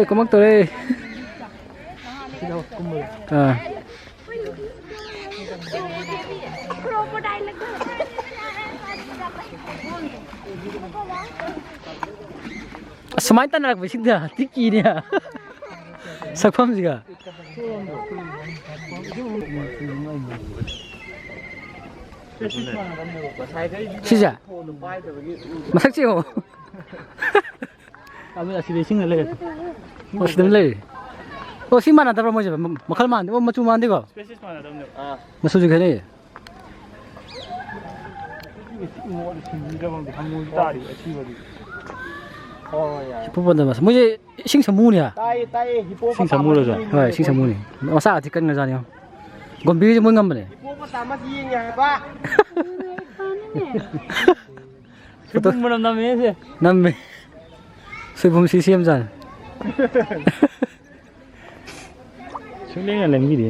고막돌에. 아. 스마일 따라라고 보신다. 띠끼냐. sakpam지가. 시자. 마삭지요. 아무나 집에 싱글래. 시들래. 심만 하다 뭐지? 막할만 안 돼. 맞추면 안 되고. 스페시스만 하다면 아. 맞추지 그래. hipopotamus mas mui sinh sầm mu nè sinh sản mua được rồi rồi sinh sầm mu nè nó xa thì cân người ra nhỉ còn bí cho mới ngâm này Foto mo nam namin năm mươi sư phụ xí xiêm dần Chúng lên là làm gì đi